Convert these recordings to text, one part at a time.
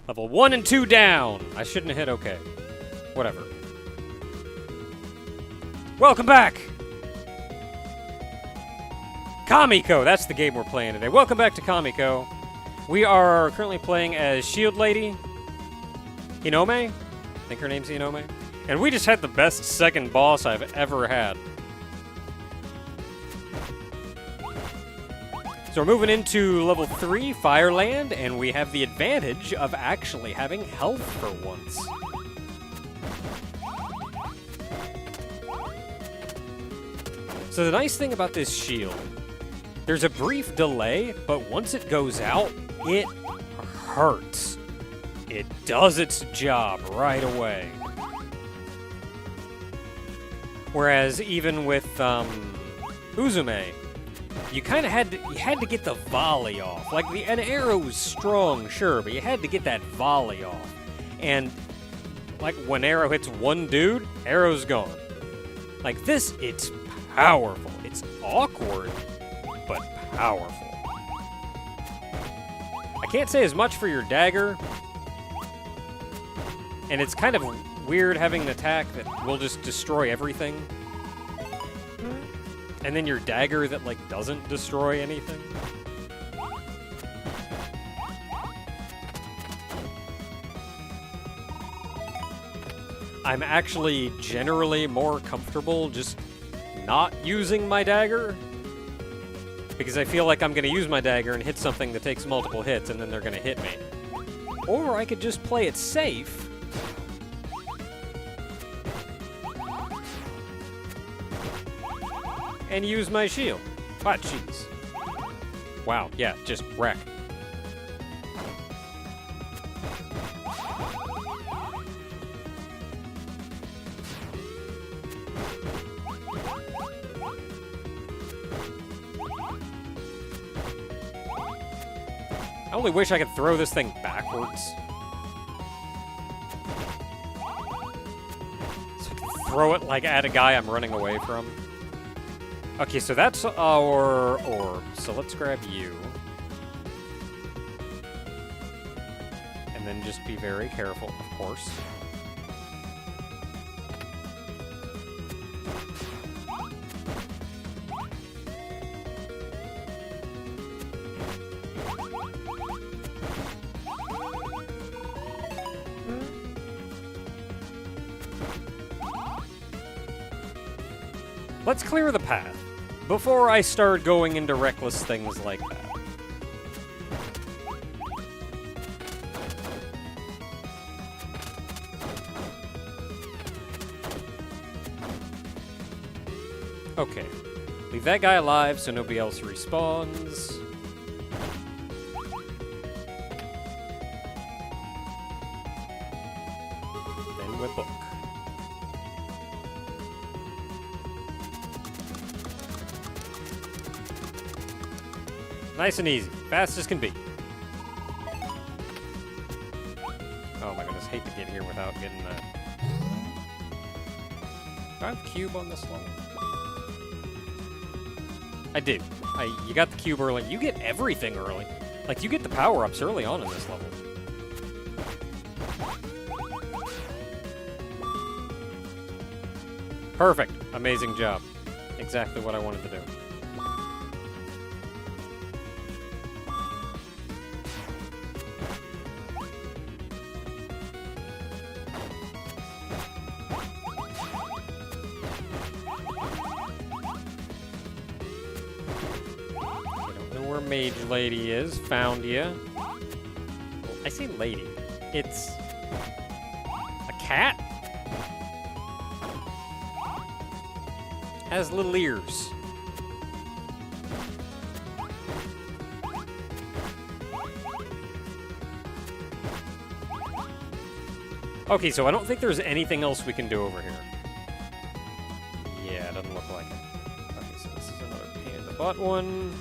Level 1 and 2 down. I shouldn't have hit okay. Whatever. Welcome back! Kamiko, that's the game we're playing today. Welcome back to Kamiko. We are currently playing as Shield Lady. Hinome? I think her name's Hinome. And we just had the best second boss I've ever had. So we're moving into level 3, Fireland, and we have the advantage of actually having health for once. So the nice thing about this shield, there's a brief delay, but once it goes out, it hurts. It does its job right away. Whereas even with Uzume, you kind of had to get the volley off. Like an arrow was strong, sure, but you had to get that volley off. And like when arrow hits one dude, arrow's gone. Like this, it's powerful. It's awkward, but powerful. I can't say as much for your dagger. And it's kind of weird having an attack that will just destroy everything. And then your dagger that, like, doesn't destroy anything. I'm actually generally more comfortable just not using my dagger, because I feel like I'm going to use my dagger and hit something that takes multiple hits, and then they're going to hit me. Or I could just play it safe and use my shield. Ah, jeez. Wow, yeah, just wreck. I only wish I could throw this thing backwards. So I can throw it like at a guy I'm running away from. Okay, so that's our orb. So let's grab you. And then just be very careful, of course. Let's clear the path before I start going into reckless things like that. Okay. Leave that guy alive so nobody else respawns. Then we book. Nice and easy. Fast as can be. Oh my goodness, hate to get here without getting that. Do I have a cube on this level? I do. You got the cube early. You get everything early. Like, you get the power-ups early on in this level. Perfect. Amazing job. Exactly what I wanted to do. Mage lady is. Found ya. I say lady. It's a cat? Has little ears. Okay, so I don't think there's anything else we can do over here. Yeah, it doesn't look like it. Okay, so this is another pain in the butt one.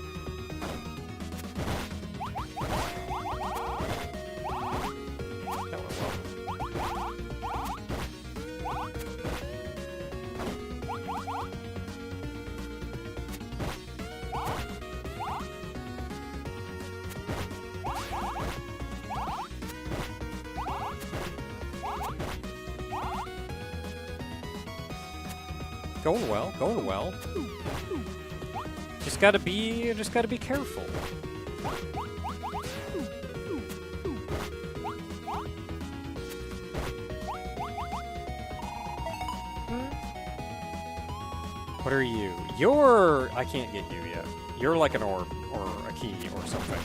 Going well, going well. Just gotta be careful. What are you? You're... I can't get you yet. You're like an orb, or a key, or something.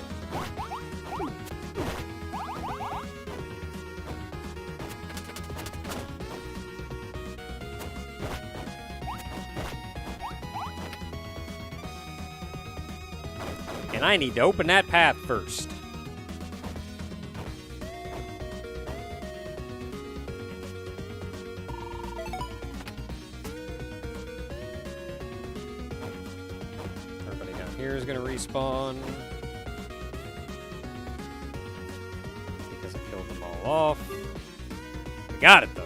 And I need to open that path first. Everybody down here is going to respawn. Because I killed them all off. We got it, though.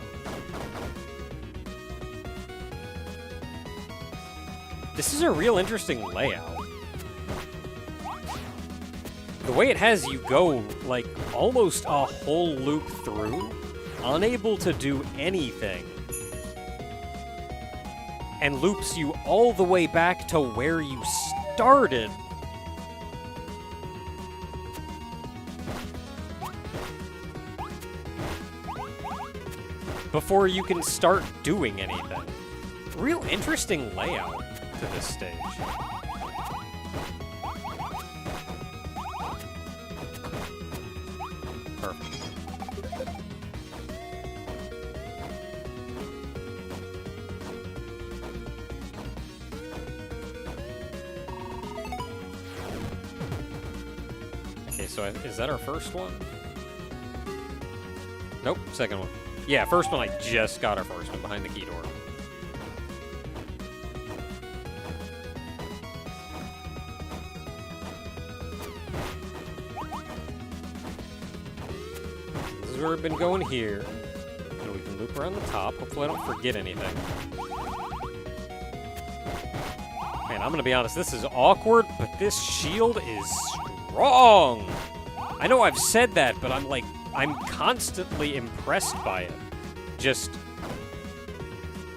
This is a real interesting layout. The way it has you go, like, almost a whole loop through, unable to do anything, and loops you all the way back to where you started. Before you can start doing anything. Real interesting layout to this stage. Okay, so is that our first one? Nope, second one. Yeah, first one, I just got our first one behind the key door. This is where we've been going here. And we can loop around the top. Hopefully I don't forget anything. Man, I'm gonna be honest, this is awkward, but this shield is strong! I know I've said that, but I'm constantly impressed by it.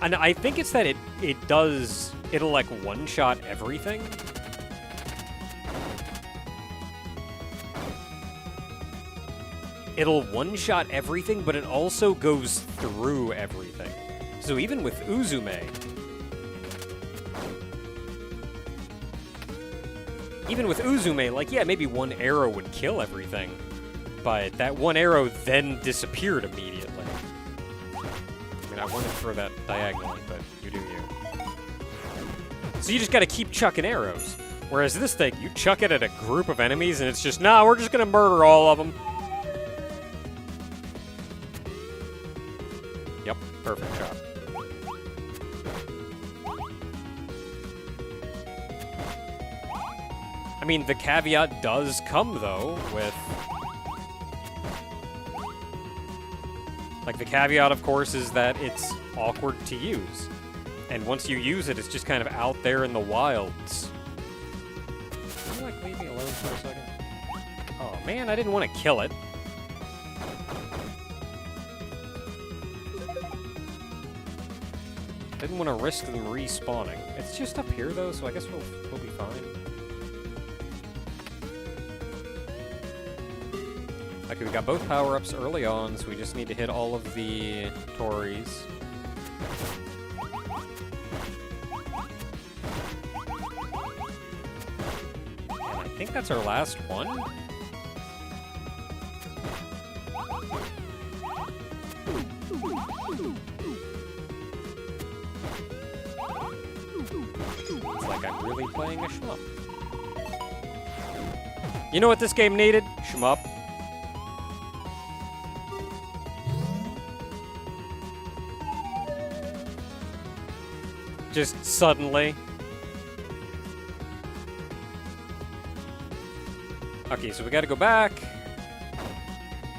And I think it's that it'll like one-shot everything. It'll one-shot everything, but it also goes through everything. So even with Uzume, like, yeah, maybe one arrow would kill everything, but that one arrow then disappeared immediately. I mean, I wanted to throw that diagonally, but you do you. So you just gotta keep chucking arrows. Whereas this thing, you chuck it at a group of enemies, and it's just, nah, we're just gonna murder all of them. Yep, perfect shot. I mean, the caveat does come, though, with... Like, the caveat, of course, is that it's awkward to use. And once you use it, it's just kind of out there in the wilds. Can you, like, leave me alone for a second? Oh, man, I didn't want to kill it. Didn't want to risk them respawning. It's just up here, though, so I guess we'll be fine. Okay, we got both power-ups early on, so we just need to hit all of the Tories. And I think that's our last one. It's like I'm really playing a shmup. You know what this game needed? Shmup. Just suddenly. Okay, so we gotta go back.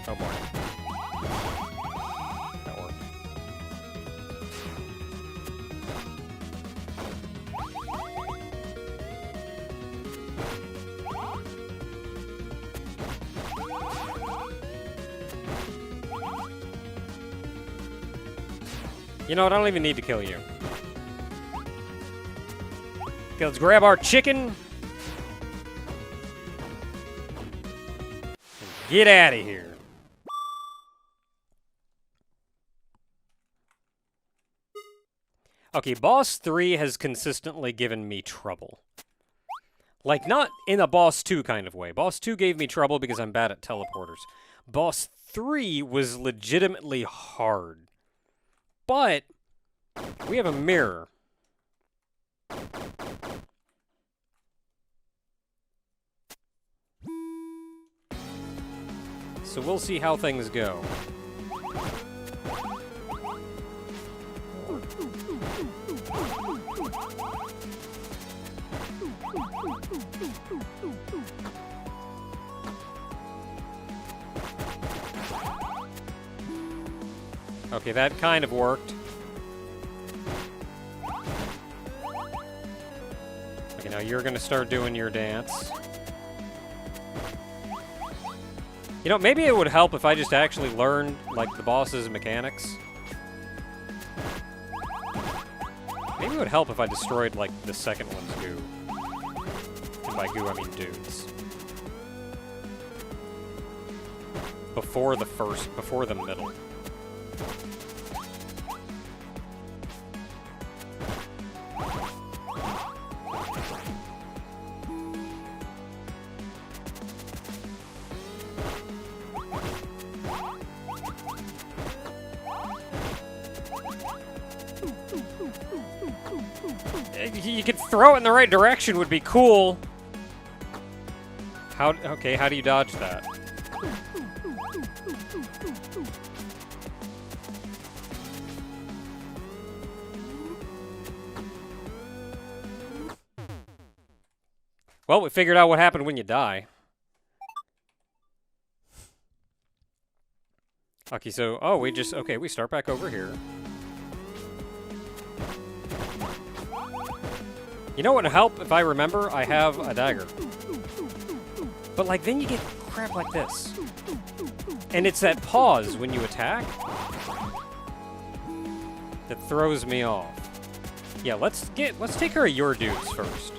Oh boy. That worked. You know what? I don't even need to kill you. Okay, let's grab our chicken. And get out of here. Okay, boss 3 has consistently given me trouble. Like, not in a boss 2 kind of way. Boss 2 gave me trouble because I'm bad at teleporters. Boss 3 was legitimately hard. But we have a mirror. So we'll see how things go. Okay, that kind of worked. Okay, now you're gonna start doing your dance. You know, maybe it would help if I just actually learned, like, the boss's mechanics. Maybe it would help if I destroyed, like, the second one's goo. And by goo, I mean dudes. Before the middle. You could throw it in the right direction would be cool. Okay, how do you dodge that? Well, we figured out what happened when you die. Okay, so, we start back over here. You know what would help if I remember? I have a dagger. But, like, then you get crap like this. And it's that pause when you attack that throws me off. Yeah, let's take care of your dudes first.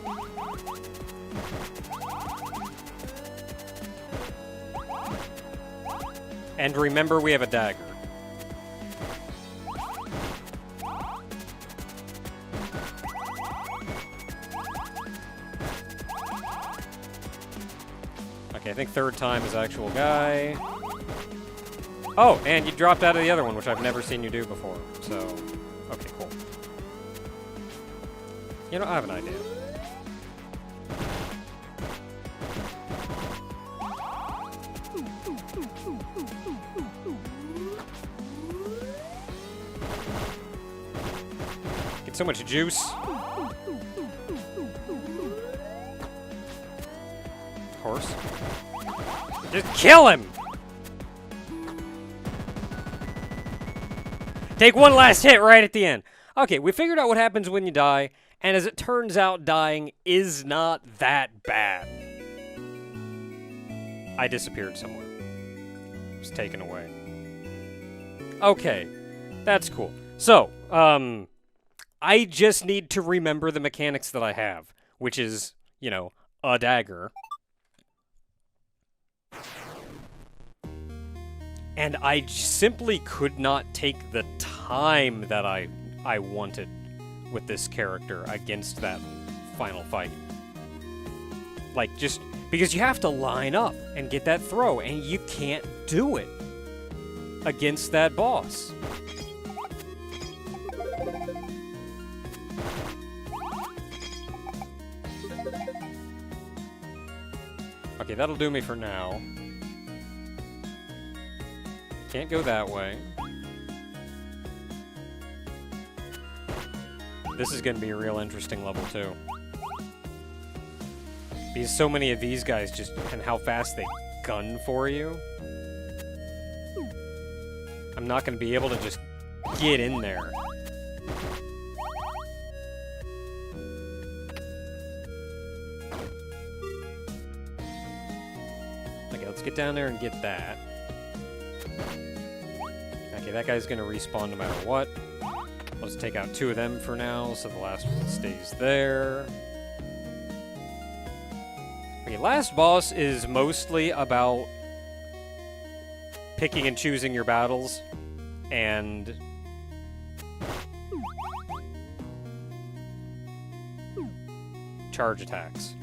And remember, we have a dagger. Okay, I think third time is actual guy. Oh, and you dropped out of the other one, which I've never seen you do before. So, okay, cool. You know, I have an idea. Get so much juice. Horse. Just kill him! Take one last hit right at the end. Okay, we figured out what happens when you die, and as it turns out, dying is not that bad. I disappeared somewhere. Was taken away. Okay, that's cool. So, I just need to remember the mechanics that I have, which is, you know, a dagger. And I simply could not take the time that I wanted with this character against that final fight. Like, just because you have to line up and get that throw, and you can't do it against that boss. Okay, that'll do me for now. Can't go that way. This is going to be a real interesting level, too. Because so many of these guys just... and how fast they gun for you. I'm not going to be able to just get in there. Okay, let's get down there and get that. Okay, that guy's gonna respawn no matter what. Let's take out 2 of them for now, so the last one stays there. last boss is mostly about picking and choosing your battles and charge attacks.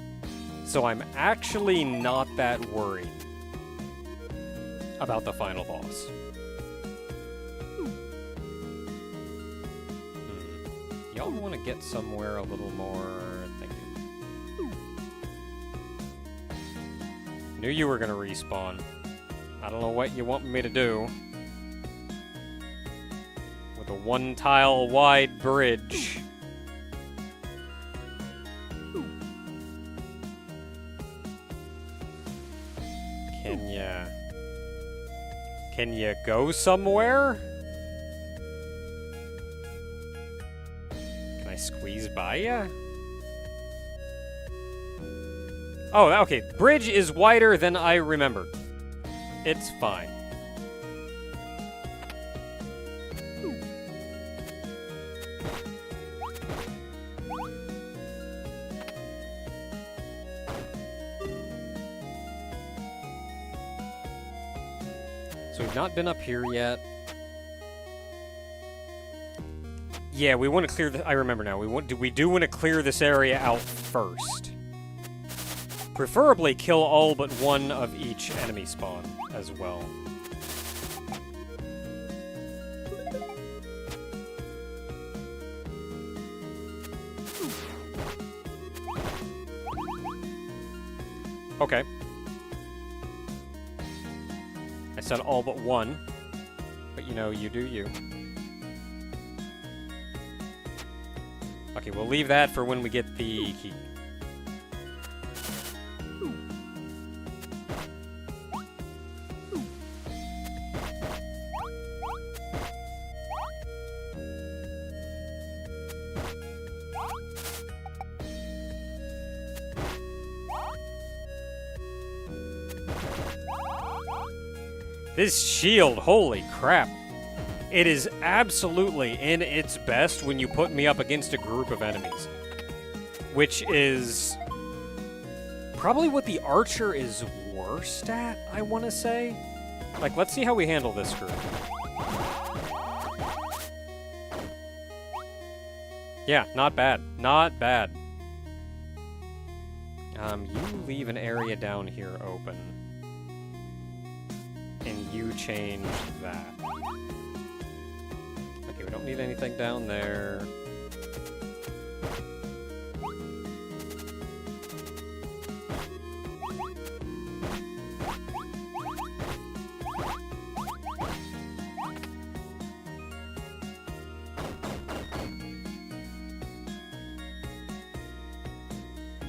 So I'm actually not that worried about the final boss. Y'all want to get somewhere a little more... Thank you. Knew you were going to respawn. I don't know what you want me to do. With a one-tile wide bridge. Can ya go somewhere? Can I squeeze by ya? Oh, okay. Bridge is wider than I remembered. It's fine. So we've not been up here yet. Yeah, we want to clear the... I remember now. We do want to clear this area out first. Preferably kill all but one of each enemy spawn as well. Okay. I said all but one, but you know, you do you. Okay, we'll leave that for when we get the key. This shield, holy crap. It is absolutely in its best when you put me up against a group of enemies. Which is probably what the archer is worst at, I want to say. Like, let's see how we handle this group. Yeah, not bad. Not bad. You leave an area down here open. And you change that. Okay, we don't need anything down there.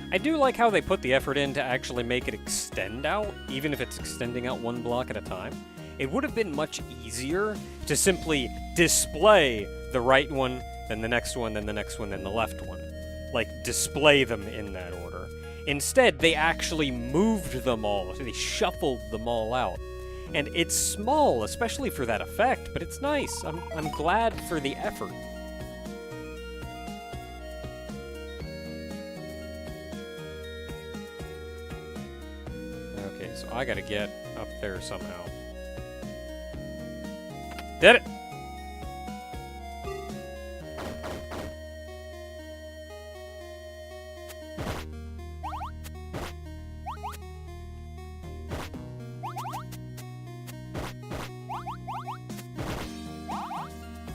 I do like how they put the effort in to actually make it extend out, even if it's extending out one block at a time. It would have been much easier to simply display the right one, then the next one, then the next one, then the left one. Like, display them in that order. Instead, they actually moved them all. They shuffled them all out. And it's small, especially for that effect, but it's nice. I'm glad for the effort. Okay, so I gotta get up there somehow. Did it!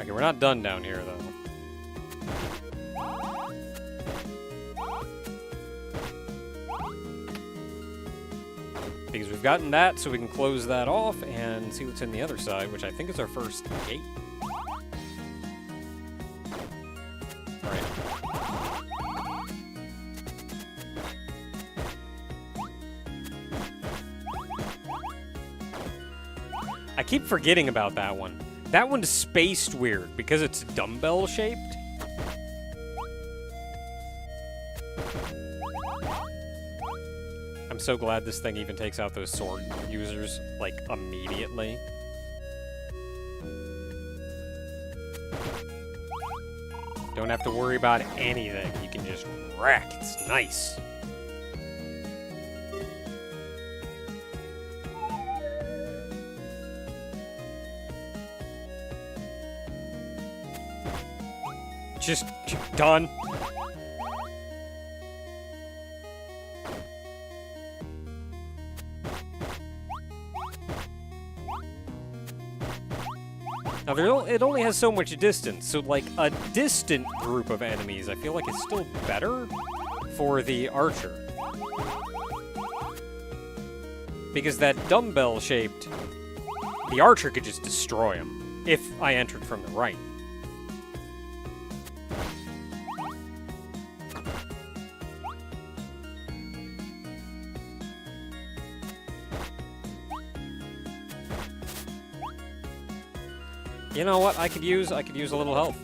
Okay, we're not done down here, though. Because we've gotten that, so we can close that off and see what's in the other side, which I think is our first gate. Alright. I keep forgetting about that one. That one's spaced weird because it's dumbbell shaped. I'm so glad this thing even takes out those sword users, like, immediately. Don't have to worry about anything. You can just wreck. It's nice. Just done. Now, it only has so much distance, so, like, a distant group of enemies, I feel like it's still better for the archer. Because that dumbbell-shaped, the archer could just destroy him, if I entered from the right. You know what I could use? I could use a little health.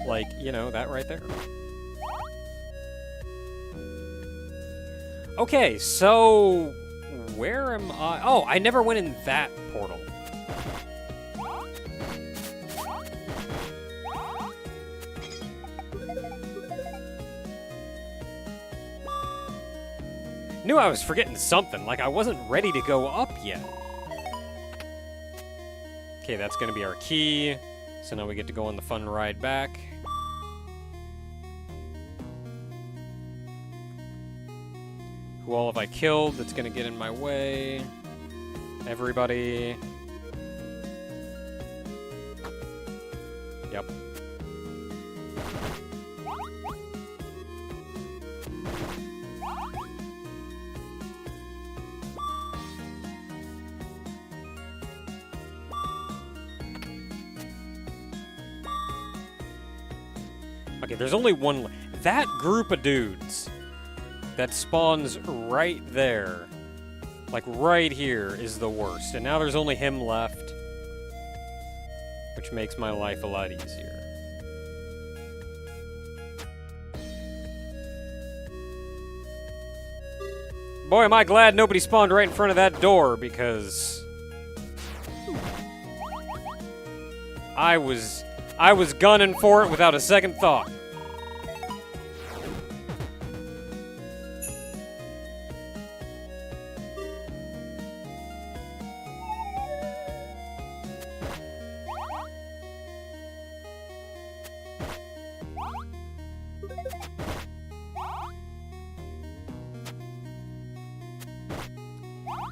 Like, you know, that right there. Okay, so where am I? Oh, I never went in that portal. Knew I was forgetting something, like I wasn't ready to go up yet. Okay, that's gonna be our key. So now we get to go on the fun ride back. Who all have I killed that's gonna get in my way? Everybody. Yep. Okay, there's only one. That group of dudes that spawns right there, like right here, is the worst. And now there's only him left, which makes my life a lot easier. Boy, am I glad nobody spawned right in front of that door, because I was gunning for it without a second thought.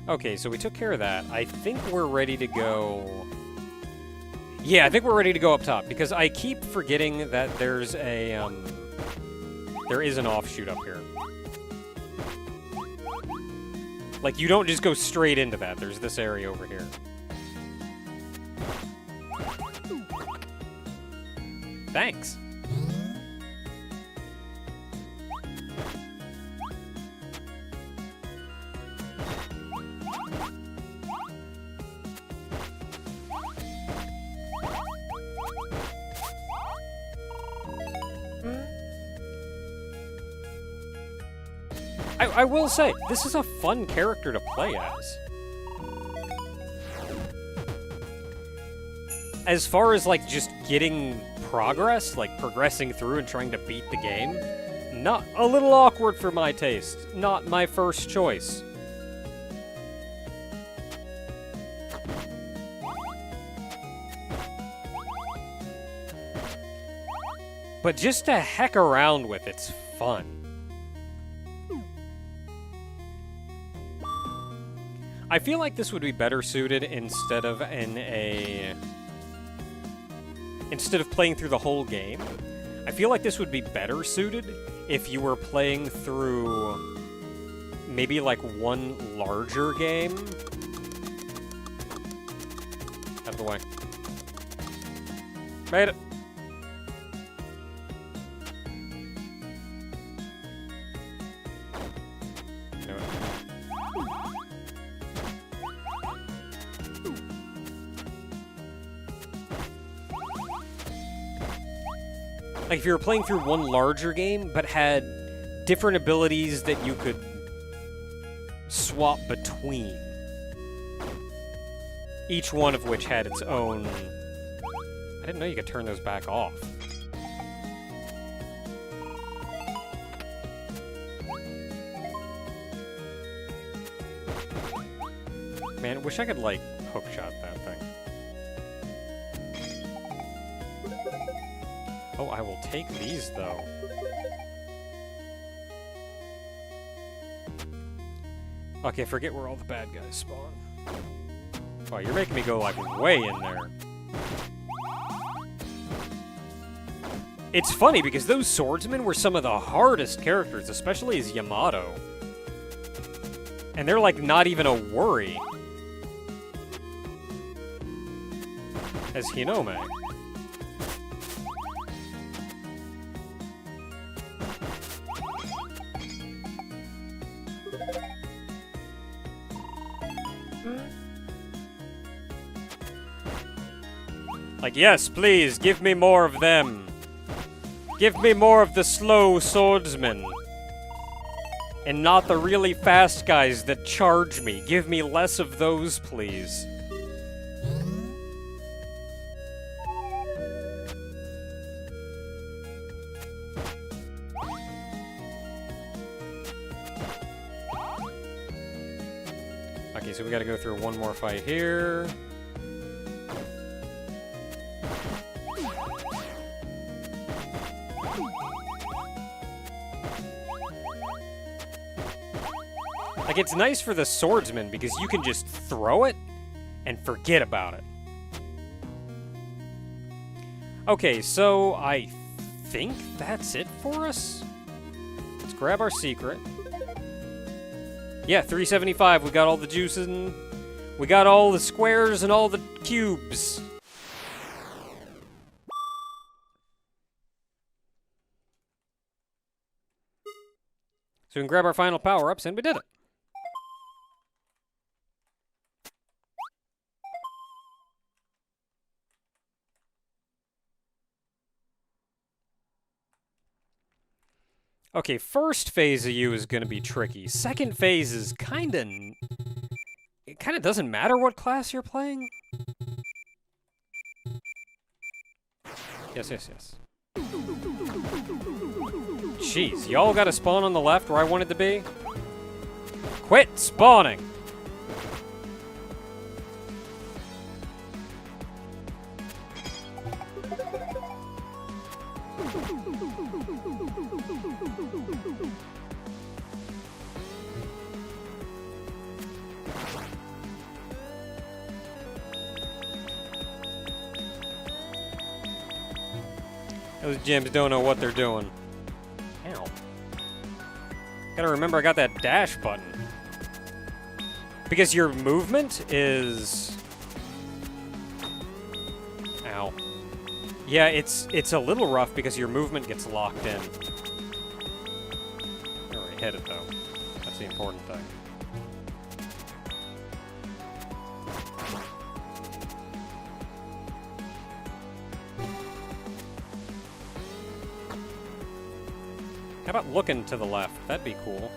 Okay, so we took care of that. I think we're ready to go. Yeah, I think we're ready to go up top, because I keep forgetting that there's a, there is an offshoot up here. Like, you don't just go straight into that. There's this area over here. Thanks. I will say, this is a fun character to play as. As far as, like, just getting progress, like, progressing through and trying to beat the game, not a little awkward for my taste. Not my first choice. But just to heck around with, it's fun. I feel like this would be better suited instead of playing through the whole game. I feel like this would be better suited if you were playing through maybe like one larger game. Out of the way. Made it. Like, if you were playing through one larger game, but had different abilities that you could swap between. Each one of which had its own... I didn't know you could turn those back off. Man, wish I could, like, hookshot that thing. Oh, I will take these, though. Okay, forget where all the bad guys spawn. Oh, you're making me go, like, way in there. It's funny, because those swordsmen were some of the hardest characters, especially as Yamato. And they're, like, not even a worry. As Hinome. Like, yes, please, give me more of them. Give me more of the slow swordsmen. And not the really fast guys that charge me. Give me less of those, please. Okay, so we gotta go through one more fight here. Like, it's nice for the swordsman because you can just throw it and forget about it. Okay, so I think that's it for us. Let's grab our secret. Yeah, 375. We got all the juices and we got all the squares and all the cubes. So we can grab our final power-ups, and we did it. Okay, first phase of you is gonna be tricky. Second phase is kinda... It kinda doesn't matter what class you're playing. Yes, yes, yes. Jeez, y'all gotta spawn on the left where I wanted to be? Quit spawning! Those gyms don't know what they're doing. Ow. Gotta remember I got that dash button. Because your movement is... Ow. Yeah, it's a little rough because your movement gets locked in. I already hit it, though. That's the important thing. How about looking to the left? That'd be cool.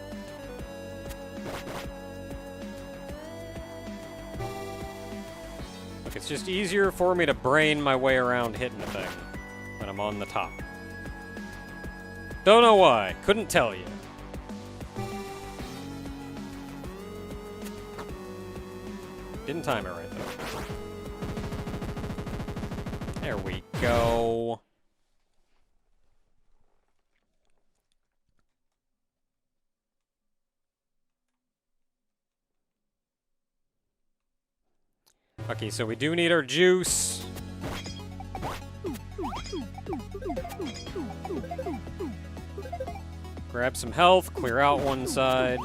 Look, it's just easier for me to brain my way around hitting a thing when I'm on the top. Don't know why. Couldn't tell you. Didn't time it right, though. There we go. Okay, so we do need our juice. Grab some health, clear out one side.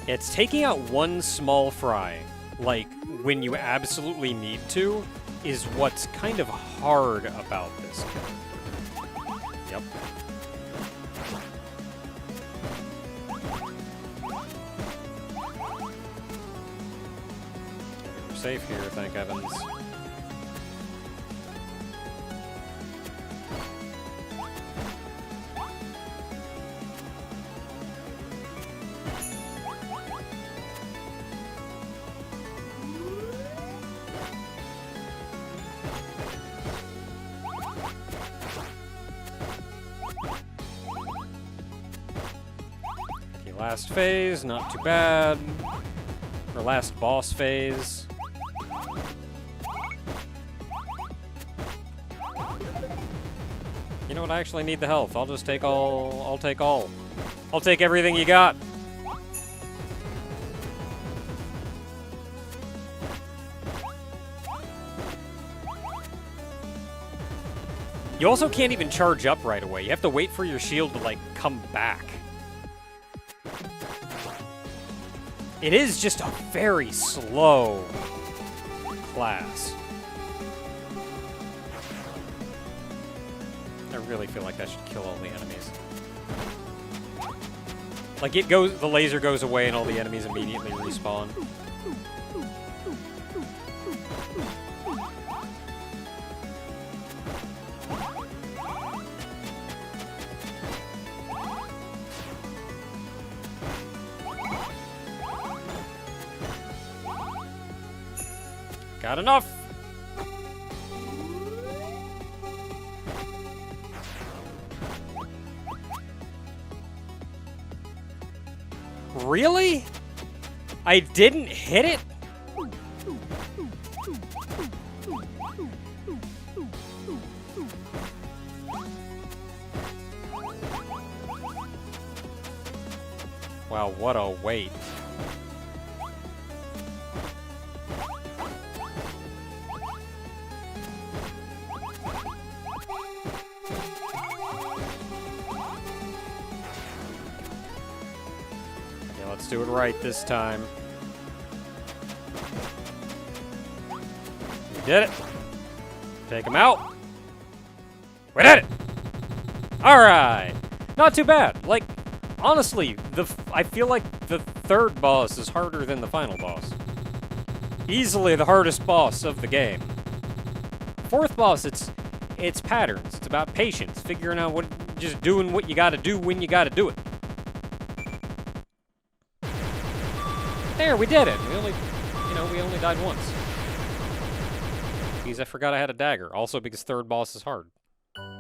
It's taking out one small fry, like, when you absolutely need to, is what's kind of hard about this character. Yep. We're safe here, thank heavens. Last phase, not too bad. Or last boss phase. You know what? I actually need the health. I'll just take all. I'll take all. I'll take everything you got. You also can't even charge up right away. You have to wait for your shield to, like, come back. It is just a very slow class. I really feel like that should kill all the enemies. Like, it goes, the laser goes away and all the enemies immediately respawn. Got enough! Really? I didn't hit it? Wow, what a wait. Let's do it right this time. We did it. Take him out. We did it. All right. Not too bad. Like, honestly, I feel like the third boss is harder than the final boss. Easily the hardest boss of the game. Fourth boss, it's patterns. It's about patience, figuring out just doing what you got to do when you got to do it. There, we did it. We only died once. Because I forgot I had a dagger. Also because third boss is hard. And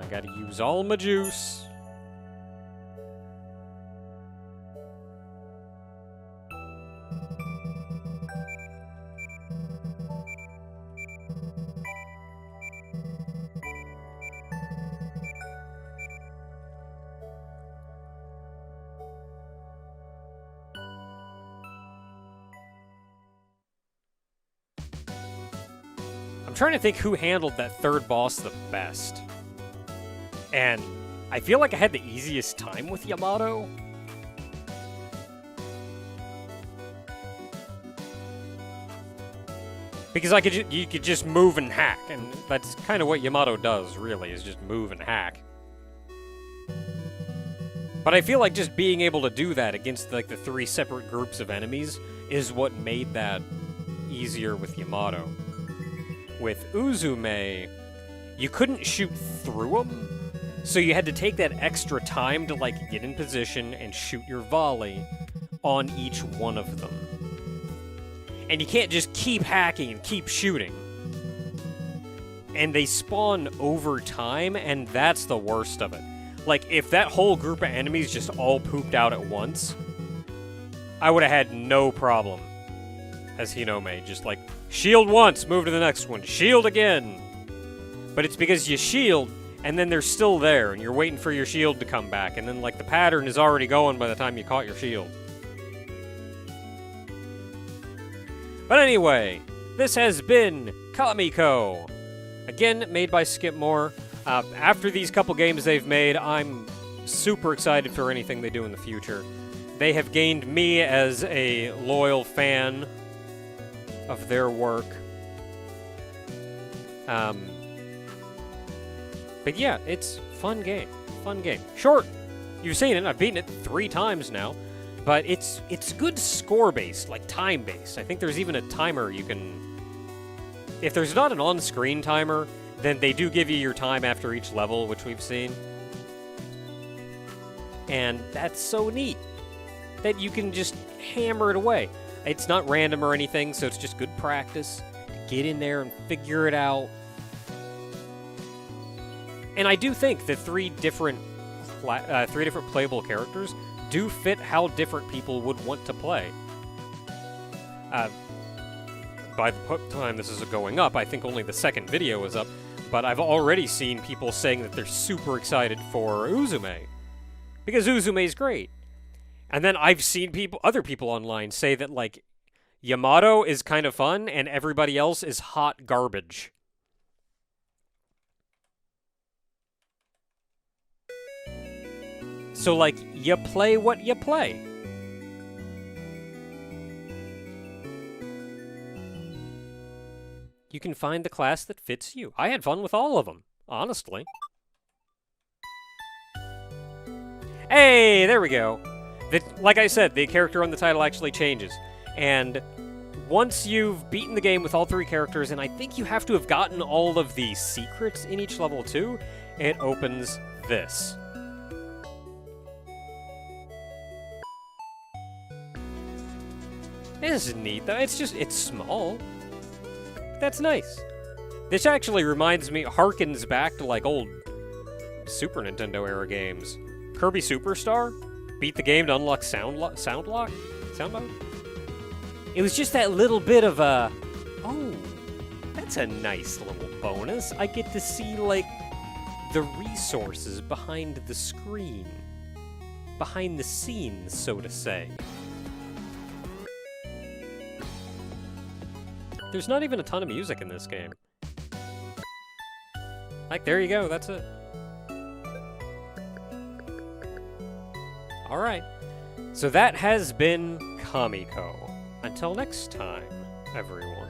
I gotta use all my juice. I'm trying to think who handled that third boss the best. And I feel like I had the easiest time with Yamato. Because you could just move and hack, and that's kind of what Yamato does, really, is just move and hack. But I feel like just being able to do that against, like, the three separate groups of enemies is what made that easier with Yamato. With Uzume, you couldn't shoot through them, so you had to take that extra time to, like, get in position and shoot your volley on each one of them. And you can't just keep hacking and keep shooting. And they spawn over time, and that's the worst of it. Like, if that whole group of enemies just all pooped out at once, I would have had no problem as Hinome, just like, shield once, move to the next one, shield again. But it's because you shield, and then they're still there, and you're waiting for your shield to come back, and then, like, the pattern is already going by the time you caught your shield. But anyway, this has been Kamiko. Again, made by Skipmore. After these couple games they've made, I'm super excited for anything they do in the future. They have gained me as a loyal fan of their work. But yeah, it's a fun game. Fun game. Short. You've seen it. I've beaten it 3 times now. But it's good score-based, like time-based. I think there's even a timer you can... If there's not an on-screen timer, then they do give you your time after each level, which we've seen. And that's so neat that you can just hammer it away. It's not random or anything, so it's just good practice to get in there and figure it out. And I do think that three different playable characters do fit how different people would want to play. By the time this is going up, I think only the second video is up, but I've already seen people saying that they're super excited for Uzume, because Uzume's great. And then I've seen other people online say that, like, Yamato is kind of fun, and everybody else is hot garbage. So, like, you play what you play. You can find the class that fits you. I had fun with all of them, honestly. Hey, there we go. Like I said, the character on the title actually changes. And once you've beaten the game with all three characters, and I think you have to have gotten all of the secrets in each level too, it opens this. This is neat, though. It's small. That's nice. This actually harkens back to, like, old Super Nintendo era games. Kirby Superstar? Beat the game to unlock sound mode? It was just that little bit of a, oh, that's a nice little bonus. I get to see, like, the resources behind the screen. Behind the scenes, so to say. There's not even a ton of music in this game. Like, there you go, that's it. Alright, so that has been Kamiko. Until next time, everyone.